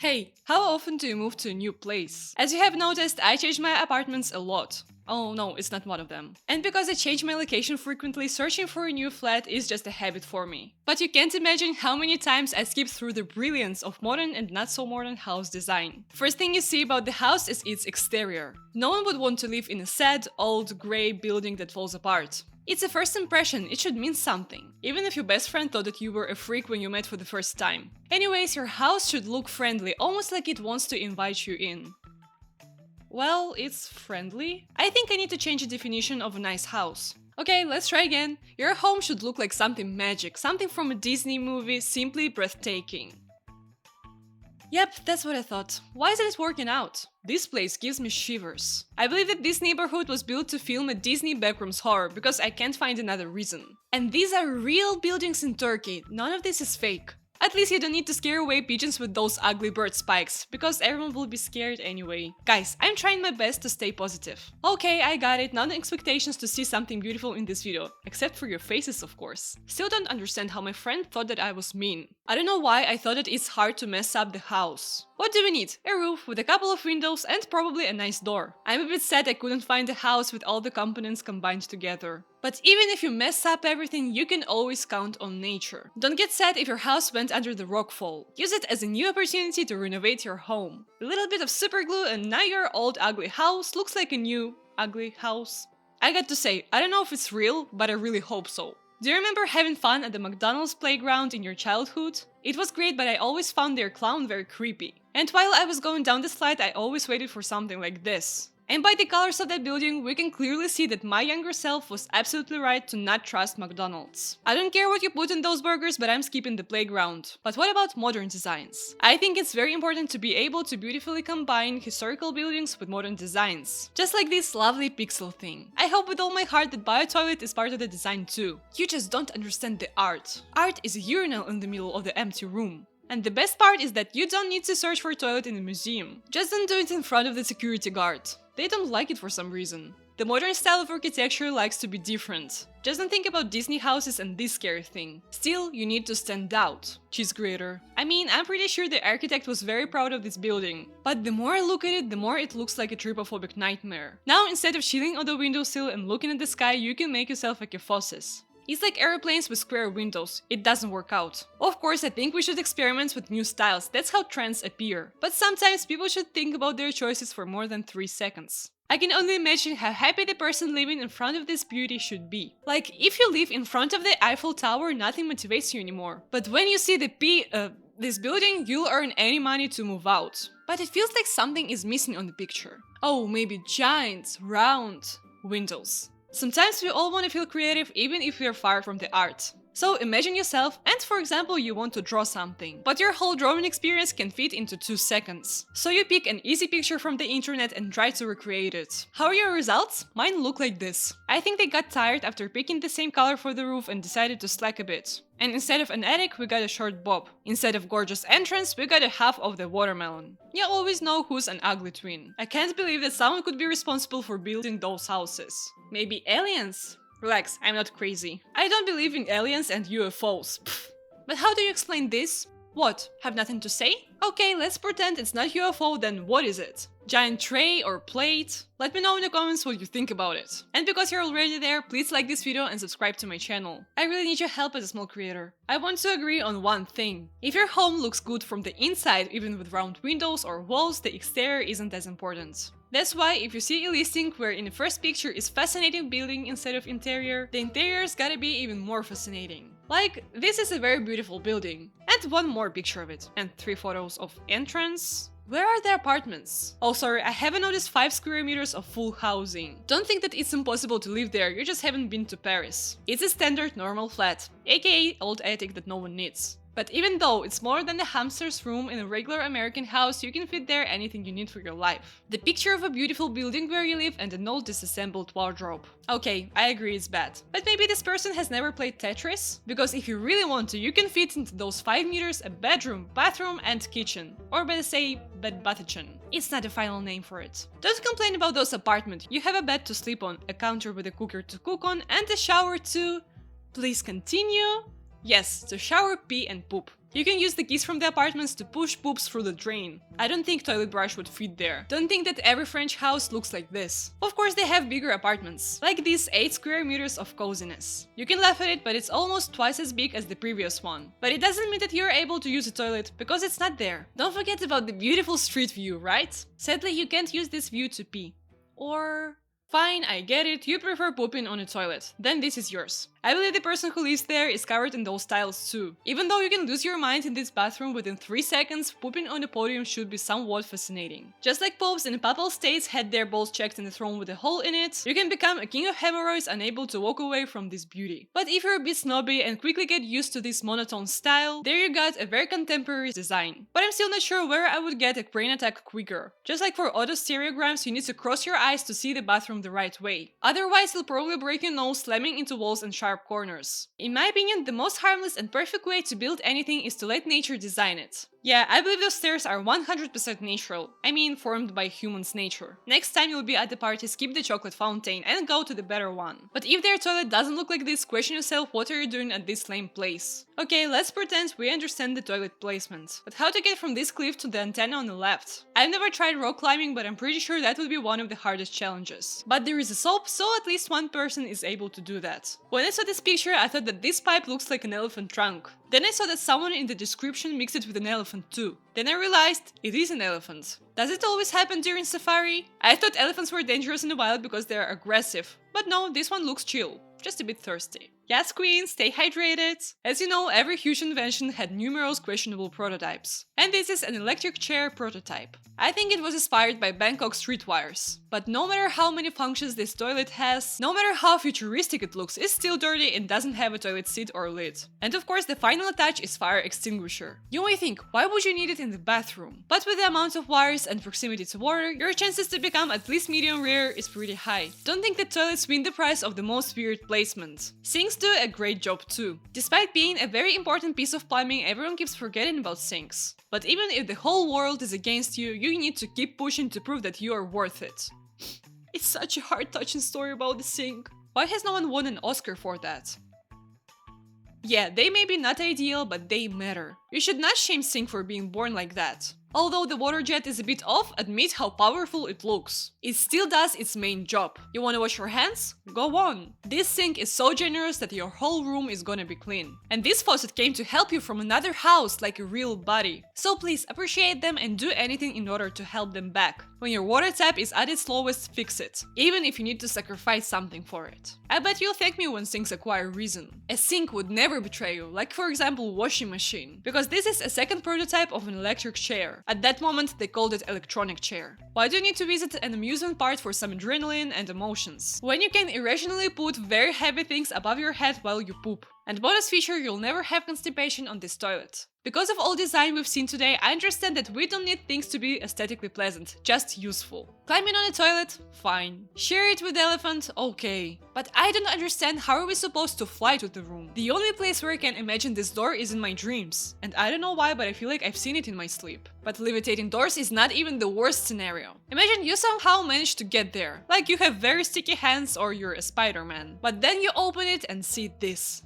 Hey, how often do you move to a new place? As you have noticed, I change my apartments a lot. Oh no, it's not one of them. And because I change my location frequently, searching for a new flat is just a habit for me. But you can't imagine how many times I skip through the brilliance of modern and not so modern house design. First thing you see about the house is its exterior. No one would want to live in a sad, old, grey building that falls apart. It's a first impression, it should mean something, even if your best friend thought that you were a freak when you met for the first time. Anyways, your house should look friendly, almost like it wants to invite you in. Well, it's friendly? I think I need to change the definition of a nice house. Okay, let's try again. Your home should look like something magic, something from a Disney movie, simply breathtaking. Yep, that's what I thought. Why isn't it working out? This place gives me shivers. I believe that this neighborhood was built to film a Disney backrooms horror because I can't find another reason. And these are real buildings in Turkey, none of this is fake. At least you don't need to scare away pigeons with those ugly bird spikes, because everyone will be scared anyway. Guys, I'm trying my best to stay positive. Okay, I got it, not expectations to see something beautiful in this video, except for your faces of course. Still don't understand how my friend thought that I was mean. I don't know why I thought that it's hard to mess up the house. What do we need? A roof with a couple of windows and probably a nice door. I'm a bit sad I couldn't find a house with all the components combined together. But even if you mess up everything, you can always count on nature. Don't get sad if your house went under the rockfall. Use it as a new opportunity to renovate your home. A little bit of super glue and now your old ugly house looks like a new ugly house. I got to say, I don't know if it's real, but I really hope so. Do you remember having fun at the McDonald's playground in your childhood? It was great, but I always found their clown very creepy. And while I was going down the slide, I always waited for something like this. And by the colors of that building, we can clearly see that my younger self was absolutely right to not trust McDonald's. I don't care what you put in those burgers, but I'm skipping the playground. But what about modern designs? I think it's very important to be able to beautifully combine historical buildings with modern designs. Just like this lovely pixel thing. I hope with all my heart that BioToilet is part of the design too. You just don't understand the art. Art is a urinal in the middle of the empty room. And the best part is that you don't need to search for a toilet in a museum. Just don't do it in front of the security guard. They don't like it for some reason. The modern style of architecture likes to be different. Just don't think about Disney houses and this scary thing. Still, you need to stand out. Cheese grater. I mean, I'm pretty sure the architect was very proud of this building. But the more I look at it, the more it looks like a trypophobic nightmare. Now, instead of chilling on the windowsill and looking at the sky, you can make yourself a kyphosis. It's like airplanes with square windows, it doesn't work out. Of course, I think we should experiment with new styles, that's how trends appear. But sometimes people should think about their choices for more than 3 seconds. I can only imagine how happy the person living in front of this beauty should be. Like, if you live in front of the Eiffel Tower, nothing motivates you anymore. But when you see this building, you'll earn any money to move out. But it feels like something is missing on the picture. Oh, maybe giant, round windows. Sometimes we all want to feel creative even if we are far from the art. So imagine yourself and for example you want to draw something, but your whole drawing experience can fit into 2 seconds. So you pick an easy picture from the internet and try to recreate it. How are your results? Mine look like this. I think they got tired after picking the same color for the roof and decided to slack a bit. And instead of an attic, we got a short bob. Instead of gorgeous entrance, we got a half of the watermelon. You always know who's an ugly twin. I can't believe that someone could be responsible for building those houses. Maybe aliens? Relax, I'm not crazy. I don't believe in aliens and UFOs. Pfft. But how do you explain this? What? Have nothing to say? Okay, let's pretend it's not UFO, then what is it? Giant tray or plate? Let me know in the comments what you think about it. And because you're already there, please like this video and subscribe to my channel. I really need your help as a small creator. I want to agree on one thing. If your home looks good from the inside, even with round windows or walls, the exterior isn't as important. That's why if you see a listing where in the first picture is fascinating building instead of interior, the interior's gotta be even more fascinating. Like, this is a very beautiful building. And one more picture of it. And 3 photos of entrance. Where are the apartments? Oh sorry, I haven't noticed 5 square meters of full housing. Don't think that it's impossible to live there, you just haven't been to Paris. It's a standard normal flat, aka old attic that no one needs. But even though it's more than the hamster's room in a regular American house, you can fit there anything you need for your life. The picture of a beautiful building where you live and an old disassembled wardrobe. Okay, I agree it's bad. But maybe this person has never played Tetris? Because if you really want to, you can fit into those 5 meters a bedroom, bathroom and kitchen. Or better say, bed bathtub. It's not a final name for it. Don't complain about those apartments. You have a bed to sleep on, a counter with a cooker to cook on, and a shower to... Please continue. Yes, to shower, pee and poop. You can use the keys from the apartments to push poops through the drain. I don't think toilet brush would fit there. Don't think that every French house looks like this. Of course they have bigger apartments, like these 8 square meters of coziness. You can laugh at it, but it's almost twice as big as the previous one. But it doesn't mean that you're able to use a toilet, because it's not there. Don't forget about the beautiful street view, right? Sadly, you can't use this view to pee. Or... Fine, I get it, you prefer pooping on a toilet. Then this is yours. I believe the person who lives there is covered in those tiles too. Even though you can lose your mind in this bathroom within 3 seconds, pooping on the podium should be somewhat fascinating. Just like popes in papal states had their balls checked in the throne with a hole in it, you can become a king of hemorrhoids unable to walk away from this beauty. But if you're a bit snobby and quickly get used to this monotone style, there you got a very contemporary design. But I'm still not sure where I would get a crane attack quicker. Just like for auto stereograms, you need to cross your eyes to see the bathroom the right way. Otherwise, you'll probably break your nose slamming into walls and sharp corners. In my opinion, the most harmless and perfect way to build anything is to let nature design it. Yeah, I believe those stairs are 100% natural. I mean, formed by humans' nature. Next time you'll be at the party, skip the chocolate fountain and go to the better one. But if their toilet doesn't look like this, question yourself what are you doing at this lame place. Okay, let's pretend we understand the toilet placement. But how to get from this cliff to the antenna on the left? I've never tried rock climbing, but I'm pretty sure that would be one of the hardest challenges. But there is a slope, so at least one person is able to do that. When I saw this picture, I thought that this pipe looks like an elephant trunk. Then I saw that someone in the description mixed it with an elephant too. Then I realized it is an elephant. Does it always happen during safari? I thought elephants were dangerous in the wild because they are aggressive. But no, this one looks chill. Just a bit thirsty. Yes, queen, stay hydrated! As you know, every huge invention had numerous questionable prototypes. And this is an electric chair prototype. I think it was inspired by Bangkok streetwires. But no matter how many functions this toilet has, no matter how futuristic it looks, it's still dirty and doesn't have a toilet seat or lid. And of course, the final touch is fire extinguisher. You may think, why would you need it in the bathroom? But with the amount of wires and proximity to water, your chances to become at least medium rare is pretty high. Don't think that toilets win the prize of the most weird placement. Sinks do a great job too. Despite being a very important piece of plumbing, everyone keeps forgetting about sinks. But even if the whole world is against you, you need to keep pushing to prove that you are worth it. It's such a heart-touching story about the sink. Why has no one won an Oscar for that? Yeah, they may be not ideal, but they matter. You should not shame sink for being born like that. Although the water jet is a bit off, admit how powerful it looks. It still does its main job. You wanna wash your hands? Go on. This sink is so generous that your whole room is gonna be clean. And this faucet came to help you from another house like a real buddy. So please appreciate them and do anything in order to help them back. When your water tap is at its lowest, fix it. Even if you need to sacrifice something for it. I bet you'll thank me when sinks acquire reason. A sink would never betray you, like for example washing machine. Because this is a second prototype of an electric chair. At that moment, they called it electronic chair. Why do you need to visit an amusement park for some adrenaline and emotions? When you can irrationally put very heavy things above your head while you poop. And bonus feature, you'll never have constipation on this toilet. Because of all design we've seen today, I understand that we don't need things to be aesthetically pleasant, just useful. Climbing on a toilet? Fine. Share it with the elephant? Okay. But I don't understand how are we supposed to fly to the room? The only place where I can imagine this door is in my dreams. And I don't know why, but I feel like I've seen it in my sleep. But levitating doors is not even the worst scenario. Imagine you somehow managed to get there. Like you have very sticky hands or you're a Spider-Man. But then you open it and see this.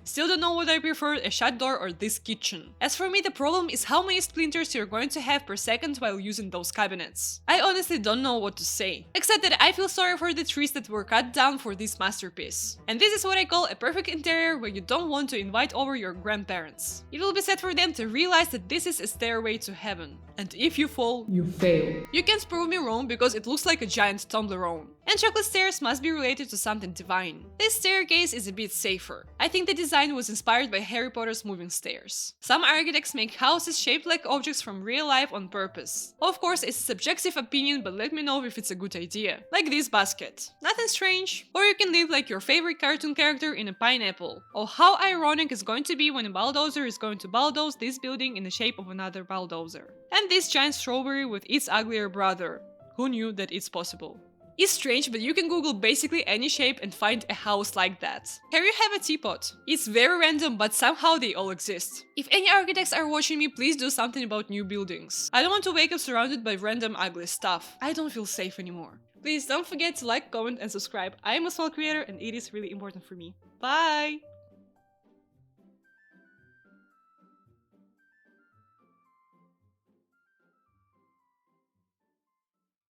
Still don't know what I prefer, a shut door or this kitchen. As for me, the problem is how many splinters you're going to have per second while using those cabinets. I honestly don't know what to say. Except that I feel sorry for the trees that were cut down for this masterpiece. And this is what I call a perfect interior where you don't want to invite over your grandparents. It will be sad for them to realize that this is a stairway to heaven. And if you fall, you fail. You can't prove me wrong because it looks like a giant Toblerone. And chocolate stairs must be related to something divine. This staircase is a bit safer. I think the design was inspired by Harry Potter's moving stairs. Some architects make houses shaped like objects from real life on purpose. Of course, it's a subjective opinion, but let me know if it's a good idea. Like this basket. Nothing strange. Or you can live like your favorite cartoon character in a pineapple. Oh, how ironic it's going to be when a bulldozer is going to bulldoze this building in the shape of another bulldozer. And this giant strawberry with its uglier brother. Who knew that it's possible? It's strange, but you can Google basically any shape and find a house like that. Here you have a teapot. It's very random, but somehow they all exist. If any architects are watching me, please do something about new buildings. I don't want to wake up surrounded by random ugly stuff. I don't feel safe anymore. Please don't forget to like, comment and subscribe. I am a small creator and it is really important for me. Bye!